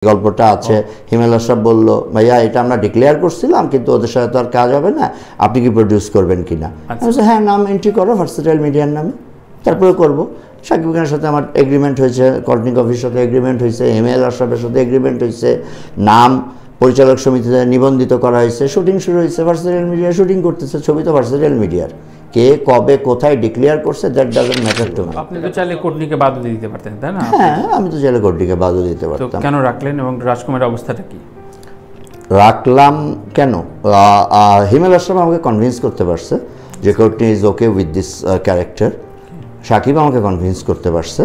গল্পটা আছে। হিমেল আশরাফ বলল, ভাইয়া এটা আমরা ডিক্লেয়ার করছিলাম, কিন্তু ওদের সাথে তো আর কাজ হবে না, আপনি কি প্রডিউস করবেন কিনা? আমি বলছি হ্যাঁ, নাম এন্ট্রি করো ভার্সেটাইল মিডিয়ার নামে, তারপরে করবো। সাকিব খানের সাথে আমার এগ্রিমেন্ট হয়েছে, কর্তৃক অফিসের সাথে এগ্রিমেন্ট হয়েছে, হিমেল আশরাফের সাথে এগ্রিমেন্ট হয়েছে, নাম পরিচালক সমিতিতে নিবন্ধিত করা হয়েছে, শুটিং শুরু হয়েছে, ভার্সেটাইল মিডিয়া শুটিং করতেছে, ছবি তো ভার্সেটাইল মিডিয়ার। কে কবে কোথায় ডিক্লেয়ার করছে that doesn't matter to me. আপনি তো চাইলে কোর্টনিকে বাদও দিতে পারতেন, তাই না? হ্যাঁ, আমি তো চাইলে কোর্টনিকে বাদও দিতে পারতাম। কেন রাখলেন এবং রাজকুমারের অবস্থাটা কি? রাখলাম কেন? হিমেল আশরাফ আমাকে কনভিন্স করতে পারছে যে Courtney is okay with this character. Shakib আমাকে কনভিন্স করতে পারছে।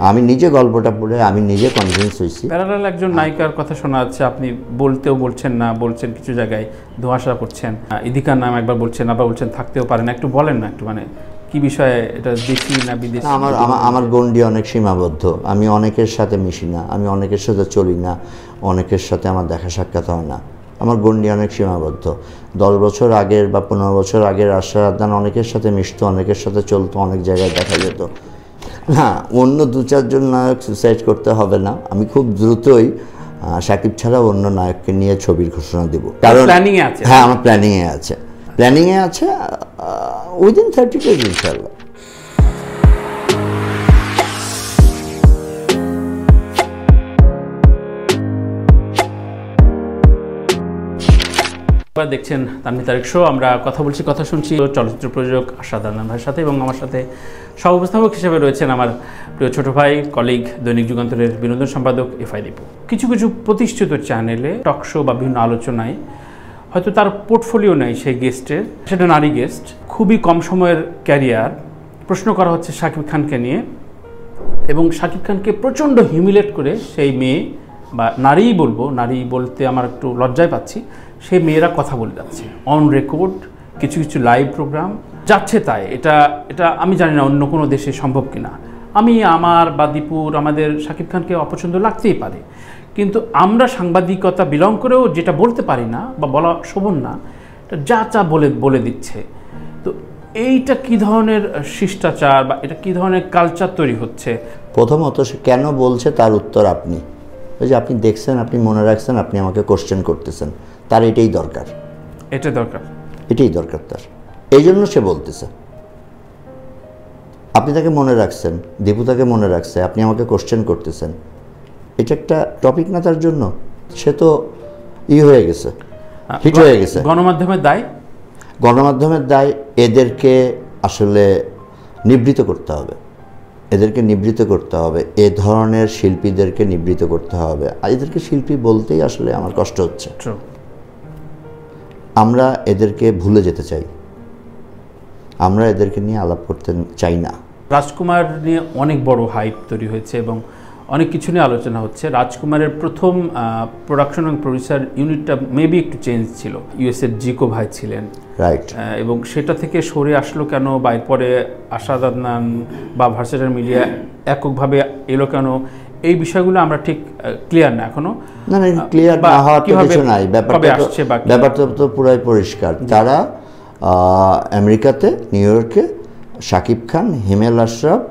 আমি নিজে গল্পটা পড়ে আমি নিজে কনভিন্স হয়েছি। প্যারালাল একজন নায়িকার কথা শোনা যাচ্ছে, আপনি বলতেও বলছেন না, বলছেন কিছু জায়গায় ধোঁয়াশা করছেন, ইদিকার নাম একবার বলছেন, আবার বলছেন থাকতেও পারেন, একটু বলেন না, একটু মানে কি বিষয়ে, এটা দেশি না বিদেশি? আমার গণ্ডি অনেক সীমাবদ্ধ। আমি অনেকের সাথে মিশি না, আমি অনেকের সাথে চলি না, অনেকের সাথে আমার দেখা সাক্ষাৎ হয় না। আমার গণ্ডি অনেক সীমাবদ্ধ। 10 বছর আগের বা 15 বছর আগের আশরাফ আদনান অনেকের সাথে মিশতো, অনেকের সাথে চলতো, অনেক জায়গায় দেখা যেত। না, অন্য 2-4 জন নায়ক সুসাইড করতে হবে না। আমি খুব দ্রুতই সাকিব ছাড়া অন্য নায়ককে নিয়ে ছবির ঘোষণা দেব, কারণ প্ল্যানিংয়ে আছে। হ্যাঁ, আমার প্ল্যানিংয়ে আছে উইদিন 30 days ইনশাআল্লাহ। দেখছেন তানভীর তারেক শো। আমরা কথা বলছি, কথা শুনছি চলচ্চিত্র প্রযোজক আশরাফ আদনান ভাইয়ের সাথে, এবং আমার সাথে সহ উপস্থাপক হিসেবে রয়েছেন আমার প্রিয় ছোট ভাই, কলিগ, দৈনিক যুগান্তরের বিনোদন সম্পাদক এফআই দীপু। কিছু কিছু প্রতিষ্ঠিত চ্যানেলে টক শো বা বিভিন্ন আলোচনায় হয়তো তার পোর্টফোলিও নেই সেই গেস্টের, সেটা নারী গেস্ট, খুবই কম সময়ের ক্যারিয়ার, প্রশ্ন করা হচ্ছে শাকিব খানকে নিয়ে, এবং শাকিব খানকে প্রচণ্ড হিউমিলেট করে সেই মেয়ে বা নারীই বলবো, নারী বলতে আমার একটু লজ্জায় পাচ্ছি, সেই মেয়েরা কথা বলে যাচ্ছে অন রেকর্ড, কিছু কিছু লাইভ প্রোগ্রাম যাচ্ছে তাই। এটা আমি জানি না অন্য কোনো দেশে সম্ভব কিনা। আমি আমার বা দীপুর আমাদের শাকিব খানকে অপছন্দ লাগতেই পারে, কিন্তু আমরা সাংবাদিকতা বিলং করেও যেটা বলতে পারি না বা বলা শোভন না, যা বলে দিচ্ছে। তো এইটা কি ধরনের শিষ্টাচার বা এটা কি ধরনের কালচার তৈরি হচ্ছে? প্রথমত সে কেন বলছে তার উত্তর আপনি, ওই যে আপনি দেখছেন, আপনি মনে রাখছেন, আপনি আমাকে কোশ্চেন করতেছেন, তার এটাই দরকার, এটাই দরকার তার, এই জন্য সে বলতেছে। আপনি তাকে মনে রাখছেন, দীপু তাকে মনে রাখছে, আপনি আমাকে কোশ্চেন করতেছেন, এটা একটা টপিক না তার জন্য? সে তো হয়ে গেছে, হিট হয়ে গেছে। গণমাধ্যমের দায় এদেরকে আসলে নিবৃত করতে হবে, এ ধরনের শিল্পীদেরকে নিবৃত করতে হবে। আর এদেরকে শিল্পী বলতেই আসলে আমার কষ্ট হচ্ছে। আমরা এদেরকে ভুলে যেতে চাই, আমরা এদেরকে নিয়ে আলাপ করতে চাই না। রাজকুমার নিয়ে অনেক বড় হাইপ তৈরি হয়েছে এবং অনেক কিছু নিয়ে আলোচনা হচ্ছে। রাজকুমারের প্রথম প্রোডাকশন এবং প্রডিউসার ইউনিটটা মেবি একটু চেঞ্জ ছিল, ইউএসের জিকো ভাই ছিলেন, রাইট, এবং সেটা থেকে সরে আসলো কেন, বা এরপরে আশরাফ আদনান বা ভার্সেটাইল মিডিয়া এককভাবে এলো কেন, এই বিষয়গুলো আমরা ঠিক ক্লিয়ার না এখনো। না, ক্লিয়ার না হওয়ার কিছু নাই, ব্যাপারটা তো পুরাই পরিষ্কার। তারা আমেরিকাতে, নিউ ইয়র্কে শাকিব খান, হিমেল আশরাফ,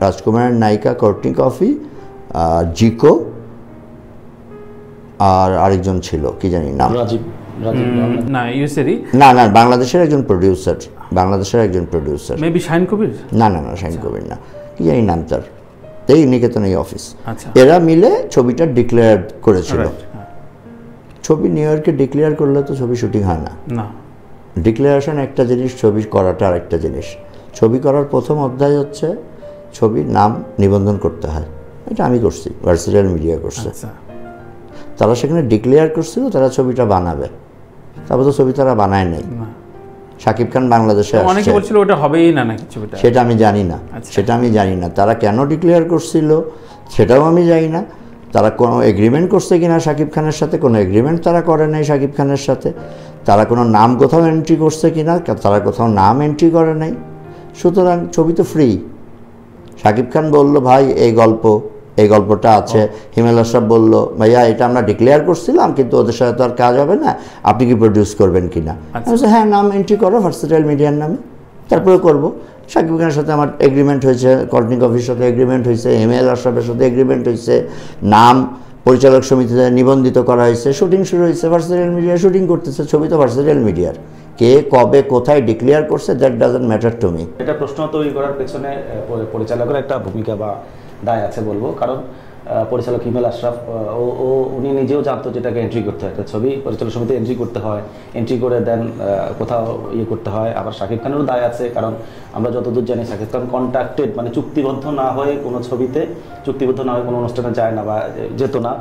রাজকুমারের নায়িকা কর্তৃক কফি, জিকো, আর আরেকজন ছিল কি জানি নাম, না ইউএসএরই না, বাংলাদেশের একজন প্রডিউসার, মেবি শাহিন কবির, না, শাহিন কবির না, কি জানি নাম তার, এই নিকেতন এই অফিস, এরা মিলে ছবিটা ডিক্লেয়ার করেছিল। ছবি নিউ ইয়র্কে ডিক্লেয়ার করলে তো ছবি শুটিং হয় না। ডিক্লারেশন একটা জিনিস, ছবি করাটা আরেকটা জিনিস। ছবি করার প্রথম অধ্যায় হচ্ছে ছবির নাম নিবন্ধন করতে হয়, এটা আমি করছি, ভার্সেটাইল মিডিয়া করছে। তারা সেখানে ডিক্লেয়ার করছিল তারা ছবিটা বানাবে, তারপর তো ছবি তারা বানায় নাই। শাকিব খান বাংলাদেশে অনেকে বলছিল ওটা হবেই না নাকি ছবিটা, সেটা আমি জানি না, তারা কেন ডিক্লেয়ার করছিল সেটাও আমি জানি না। তারা কোনো এগ্রিমেন্ট করছে কিনা শাকিব খানের সাথে, কোনো এগ্রিমেন্ট তারা করে নাই শাকিব খানের সাথে। তারা কোনো নাম কোথাও এন্ট্রি করছে কিনা, তারা কোথাও নাম এন্ট্রি করে নাই। সুতরাং ছবি তো ফ্রি। শাকিব খান বলল, ভাই এই গল্পটা আছে। হিমেল আশরাফ বলল, ভাইয়া এটা আমরা ডিক্লেয়ার করছিলাম, কিন্তু ওদের সাথে তো আর কাজ হবে না, আপনি কি প্রডিউস করবেন কিনা? আমি বলছি হ্যাঁ, নাম এন্ট্রি করো ভার্সেটাইল মিডিয়ার নামে, তারপরে করবো। সাকিব খানের সাথে আমার এগ্রিমেন্ট হয়েছে, কর্তৃক অফিসের সাথে এগ্রিমেন্ট হয়েছে, হিমেল আশরাফের সাথে এগ্রিমেন্ট হয়েছে, নাম পরিচালক সমিতিতে নিবন্ধিত করা হয়েছে, শুটিং শুরু হয়েছে, ভার্সেটাইল মিডিয়া শুটিং করতেছে, ছবি তো ভার্সেটাইল মিডিয়ার। কে কবে কোথায় ডিক্লেয়ার করছে that doesn't matter to me. এটা প্রশ্ন তৈরি করার পেছনে পরিচালকের একটা ভূমিকা বা দায় আছে বলবো, কারণ পরিচালক হিমেল আশরাফ উনি নিজেও জানতো যেটাকে এন্ট্রি করতে হয়, একটা ছবি পরিচালক সমিতি এন্ট্রি করতে হয়, এন্ট্রি করে দেন কোথাও করতে হয়। আবার শাকিব খানেরও দায় আছে, কারণ আমরা যতদূর জানি শাকিব খান কন্ট্রাক্টেড মানে চুক্তিবদ্ধ না হয়ে কোনো ছবিতে, চুক্তিবদ্ধ না হয়ে কোনো অনুষ্ঠানে যায় না বা যেত না।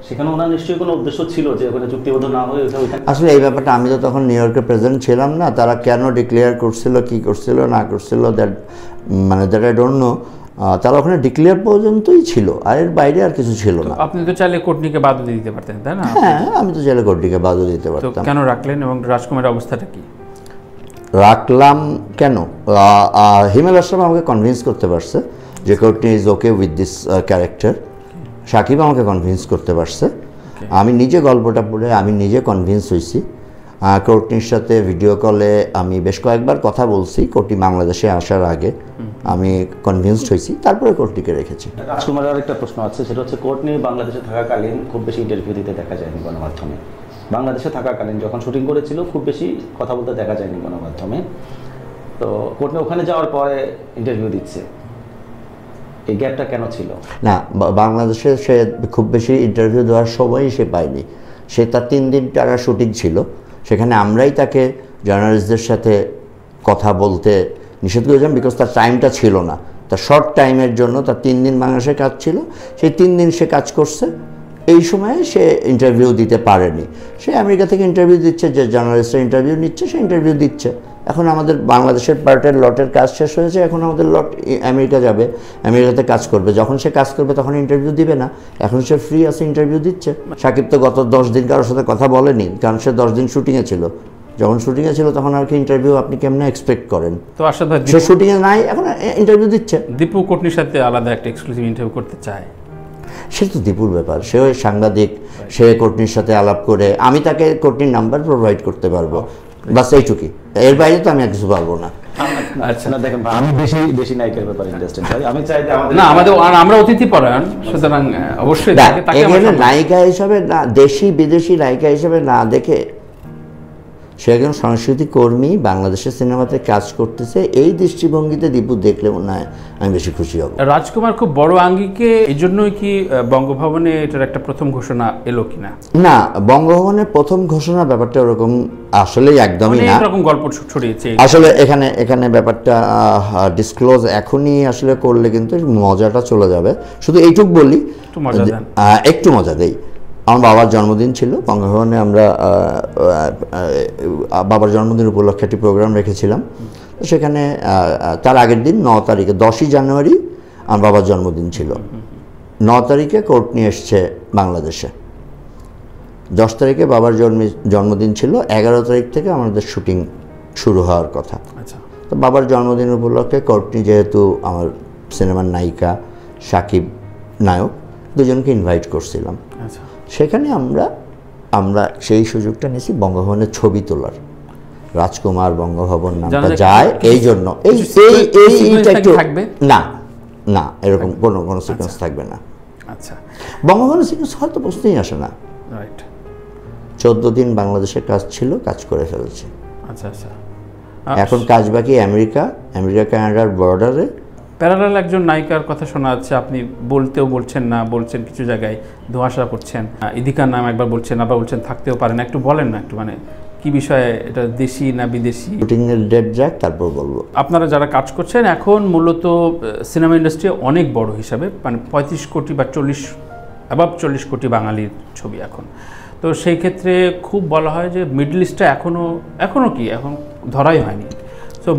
সেখানে ওনার নিশ্চয়ই কোনো উদ্দেশ্য ছিল যে ওখানে চুক্তিবদ্ধ না হয়ে আসলে এই ব্যাপারটা আমি তো তখন নিউ ইয়র্কে প্রেজেন্ট ছিলাম না, তারা কেন ডিক্লেয়ার করছিল, কি করছিল না করছিল দ্যাট আই ডোন্ট নো। তারা ওখানে ডিক্লেয়ার পর্যন্তই ছিল, আর এর বাইরে আর কিছু ছিল না। আপনি তো চাইলে কোর্টনিকে বাদও দিতে পারতেন, তাই না? হ্যাঁ, আমি তো চাইলে কোর্টনিকে বাদও দিতে পারতাম। কেন রাখলেন এবং রাজকুমারের অবস্থাটা কি? রাখলাম কেন, হিমেল আশরাফ আমাকে কনভিন্স করতে পারছে যে Courtney is okay with this character. Shakib আমাকে কনভিন্স করতে পারছে। আমি নিজে গল্পটা পড়ে আমি নিজে কনভিন্স হয়েছি। কোর্টনির সাথে ভিডিও কলে আমি বেশ কয়েকবার কথা বলছি, কোর্টনি বাংলাদেশে আসার আগে আমি কনভিন্সড হয়েছি, তারপরে কোর্টনিকে রেখেছি। রাজকুমারের আরেকটা প্রশ্ন আছে, সেটা হচ্ছে কোর্টনি বাংলাদেশে থাকাকালীন খুব বেশি ইন্টারভিউ দিতে দেখা যায়নি গণমাধ্যমে। বাংলাদেশে থাকাকালীন যখন শুটিং করেছিল খুব বেশি কথা বলতে দেখা যায়নি গণমাধ্যমে। তো কোর্টনি ওখানে যাওয়ার পরে ইন্টারভিউ দিচ্ছে, এই গ্যাপটা কেন ছিল? না, বাংলাদেশে সে খুব বেশি ইন্টারভিউ দেওয়ার সময়ই সে পায়নি। সে তার 3 দিন টানা শুটিং ছিল, সেখানে আমরাই তাকে জার্নালিস্টদের সাথে কথা বলতে নিষেধ করেছিলাম, বিকজ তার টাইমটা ছিল না। তার শর্ট টাইমের জন্য তার 3 দিন বাংলাদেশে কাজ ছিল, সেই 3 দিন সে কাজ করছে, এই সময়ে সে ইন্টারভিউ দিতে পারেনি। সে আমেরিকা থেকে ইন্টারভিউ দিচ্ছে, যে জার্নালিস্টরা ইন্টারভিউ নিচ্ছে সে ইন্টারভিউ দিচ্ছে। এখন আমাদের বাংলাদেশের পার্টের লটের কাজ শেষ হয়েছে, এখন আমাদের লট আমেরিকা যাবে, আমেরিকাতে কাজ করবে। যখন সে কাজ করবে তখন ইন্টারভিউ দিবে না, এখন সে ফ্রি আছে, ইন্টারভিউ দিচ্ছে। সাকিব তো গত 10 দিন কারোর সাথে কথা বলেনি, কারণ সে 10 দিন শুটিংয়ে ছিল। যখন শুটিংয়ে ছিল তখন আর কি ইন্টারভিউ আপনি কেমনে এক্সপেক্ট করেন? তো আশা ভাই সে শুটিংয়ে নাই, এখন ইন্টারভিউ দিচ্ছে। দীপু কোর্টনির সাথে আলাদা একটা এক্সক্লুসিভ ইন্টারভিউ করতে চায়, সে তো দীপুর ব্যাপার, সে ওই সাংবাদিক, সে কোর্টনির সাথে আলাপ করে, আমি তাকে কোর্টনির নাম্বার প্রোভাইড করতে পারবো, বাস এইটুকুই। এর বাইরে তো আমি আর কিছু পারবো না। আচ্ছা, না দেখেন আমি বেশি নায়িকার ব্যাপারে ইন্টারেস্টেড ভাই। আমি চাই যে আমরা অতিথি পরায়ণ, সুতরাং অবশ্যই নায়িকা হিসাবে না, দেশি বিদেশি নায়িকা হিসাবে না দেখে সে একজন সংস্কৃতি কর্মী, বাংলাদেশের সিনেমাতে কাজ করতেছে, এই দৃষ্টিভঙ্গিতে দীপু দেখলে মনে হয় আমি বেশি খুশি হব। রাজকুমার খুব বড় আঙ্গিকে, এই জন্যই কি বঙ্গভবনে এটার একটা প্রথম ঘোষণা এলো কিনা? না, বঙ্গভবনের প্রথম ঘোষণা ব্যাপারটা ওরকম আসলেই একদমই না, এরকম গল্প ছড়িয়েছে। আসলে এখানে ব্যাপারটা ডিসক্লোজ এখনই আসলে করলে কিন্তু মজাটা চলে যাবে। শুধু এইটুক বলি, একটু মজা দেই। আমার বাবার জন্মদিন ছিল, বঙ্গভবনে আমরা বাবার জন্মদিন উপলক্ষে একটি প্রোগ্রাম রেখেছিলাম। সেখানে তার আগের দিন 9 তারিখে 10ই জানুয়ারি আমার বাবার জন্মদিন ছিল। 9 তারিখে কোর্টনি এসছে বাংলাদেশে, 10 তারিখে বাবার জন্মদিন ছিল, 11 তারিখ থেকে আমাদের শুটিং শুরু হওয়ার কথা। তো বাবার জন্মদিন উপলক্ষে কোর্টনি, যেহেতু আমার সিনেমার নায়িকা, সাকিব নায়ক, দুজনকে ইনভাইট করছিলাম। সেখানে আমরা সেই সুযোগটা নিয়েছি বঙ্গভবনের ছবি তোলার। রাজকুমার বঙ্গভবন নামটা যায় এই জন্য, না এরকম কোনো সিকোয়েন্স থাকবে না। আচ্ছা, বঙ্গভবনের সিকোয়েন্স হয়তো প্রশ্নই আসে না। 14 দিন বাংলাদেশের কাজ ছিল, কাজ করে ফেলেছে। আচ্ছা, এখন কাজ বাকি আমেরিকা কানাডার বর্ডারে। প্যারালাল একজন নায়িকার কথা শোনা যাচ্ছে, আপনি বলছেন না, বলছেন কিছু জায়গায় ধোঁয়াশা করছেন, ইদিকার নাম একবার বলছেন, আবার বলছেন থাকতেও পারেন, একটু বলেন না, একটু মানে কি বিষয়ে, এটা দেশি না বিদেশি? শুটিংয়ের ডেট যাক তারপর বলবো। আপনারা যারা কাজ করছেন এখন মূলত সিনেমা ইন্ডাস্ট্রি অনেক বড় হিসাবে, মানে 35 কোটি বা 40 কোটি বাঙালির ছবি এখন। তো সেই ক্ষেত্রে খুব বলা হয় যে মিডল ইস্টটা এখনো কি এখন ধরাই হয়নি। সো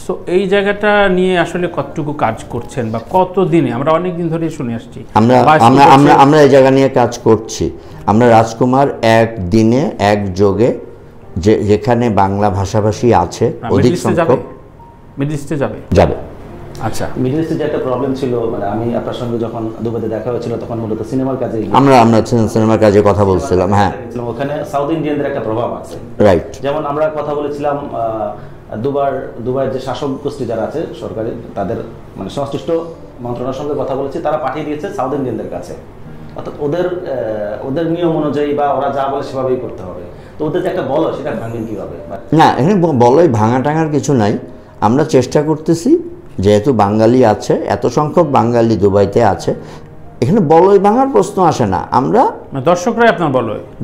সো এই জায়গাটা নিয়ে আসলে কতটুকু কাজ করছেন বা কত দিনে? আমরা অনেক দিন ধরে শুনে আসছি আমরা এই জায়গা নিয়ে কাজ করছি। আমরা রাজকুমার এক দিনে এক যোগে যেখানে বাংলা ভাষাভাষী আছে অধিক সংখ্যক মিডল ইস্টে যাবে। আচ্ছা, মিডল ইস্টে যে একটা প্রবলেম ছিল, মানে আমি আপনার সঙ্গে যখন দুবাইতে দেখা হয়েছিল তখন মূলত সিনেমার কাজে আমরা সিনেমার কাজে কথা বলছিলাম। হ্যাঁ, ওখানে সাউথ ইন্ডিয়ানদের একটা প্রভাব আছে, রাইট। যেমন আমরা কথা বলেছিলাম দুবাইয়ের যে শাসক গোষ্ঠী যারা আছে সরকারি, তাদের মানে সংশ্লিষ্ট মন্ত্রণালয়ের সঙ্গে কথা বলেছি, তারা পাঠিয়ে দিয়েছে সাউথ ইন্ডিয়ানদের কাছে। অর্থাৎ ওদের নিয়ম অনুযায়ী বা ওরা যা বলে সেভাবেই করতে হবে, তো ওদের যে একটা বলো সেটা ভাঙবেন কীভাবে? না, এখানে বলই ভাঙা টাঙার কিছু নাই। আমরা চেষ্টা করতেছি, যেহেতু বাঙালি আছে, এত সংখ্যক বাঙালি দুবাইতে আছে, এখানে বলই ভাঙার প্রশ্ন আসে না। আমরা দর্শকরাই আপনার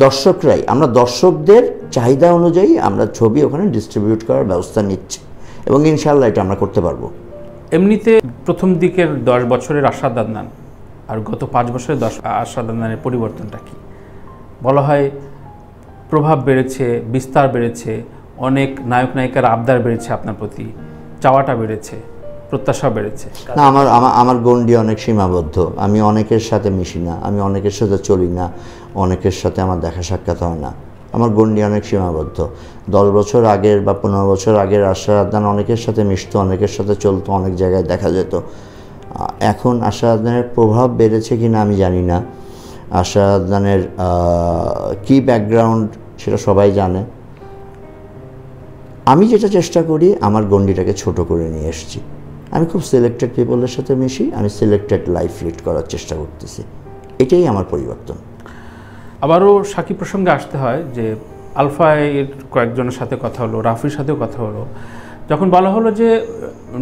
দর্শকরাই আমরা দর্শকদের চাহিদা অনুযায়ী আমরা ছবি ওখানে ডিস্ট্রিবিউট করার ব্যবস্থা নিচ্ছি এবং ইনশাআল্লাহ এটা আমরা করতে পারবো। এমনিতে প্রথম দিকের 10 বছরের আশাদ আদনান আর গত 5 বছরের আশাদ আদনানের পরিবর্তনটা কি? বলা হয় প্রভাব বেড়েছে, বিস্তার বেড়েছে, অনেক নায়ক নায়িকার আবদার বেড়েছে আপনার প্রতি, চাওয়াটা বেড়েছে, প্রত্যাশা বেড়েছে। না, আমার গণ্ডি অনেক সীমাবদ্ধ। আমি অনেকের সাথে মিশি না, আমি অনেকের সাথে চলি না, অনেকের সাথে আমার দেখা সাক্ষাৎ হয় না। আমার গণ্ডি অনেক সীমাবদ্ধ। 10 বছর আগের বা 15 বছর আগের আশাদ আদনান অনেকের সাথে মিশতো, অনেকের সাথে চলতো, অনেক জায়গায় দেখা যেত। এখন আশাদ আদনানের প্রভাব বেড়েছে কি না আমি জানি না। আশাদ আদনানের কী ব্যাকগ্রাউন্ড সেটা সবাই জানে। আমি যেটা চেষ্টা করি, আমার গণ্ডিটাকে ছোট করে নিয়ে এসেছি। আমি খুব সিলেক্টেড পিপলের সাথে মিশি, আমি সিলেক্টেড লাইফ লিড করার চেষ্টা করতেছি। এটাই আমার পরিবর্তন। আবারও সাকিব প্রসঙ্গে আসতে হয় যে আলফা এর কয়েকজনের সাথে কথা হলো, রাফির সাথেও কথা হলো, যখন বলা হলো যে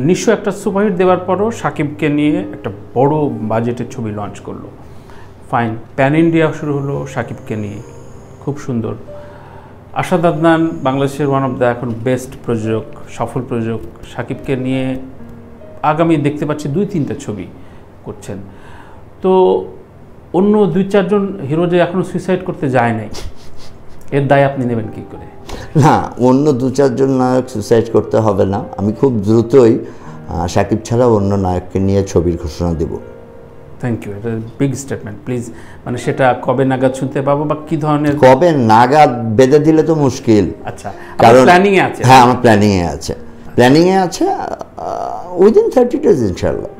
নিশ্চয় একটা সুপারহিট দেওয়ার পরও সাকিবকে নিয়ে একটা বড় বাজেটের ছবি লঞ্চ করলো। ফাইন, প্যান ইন্ডিয়া শুরু হলো সাকিবকে নিয়ে, খুব সুন্দর। আশাদ আদনান বাংলাদেশের ওয়ান অফ দ্য এখন বেস্ট প্রযোজক, সফল প্রযোজক, সাকিবকে নিয়ে আগামী দেখতে পাচ্ছি 2-3টা ছবি করছেন। তো অন্য 2-4 জন হিরো যে এখনও সুইসাইড করতে যায় নাই, এর দায় আপনি নেবেন কী করে? না, অন্য 2-4 জন নায়ক সুইসাইড করতে হবে না। আমি খুব দ্রুতই সাকিব ছাড়া অন্য নায়ককে নিয়ে ছবির ঘোষণা দেব। থ্যাংক ইউ, এটা বিগ স্টেটমেন্ট। প্লিজ, মানে সেটা কবে নাগাদ শুনতে পাবো বা কী ধরনের? কবে নাগাদ বেঁধে দিলে তো মুশকিল। আচ্ছা, কারণ প্ল্যানিংয়ে আছে। হ্যাঁ, আমার প্ল্যানিংয়ে আছে উইদিন 30 days ইনশাআল্লাহ।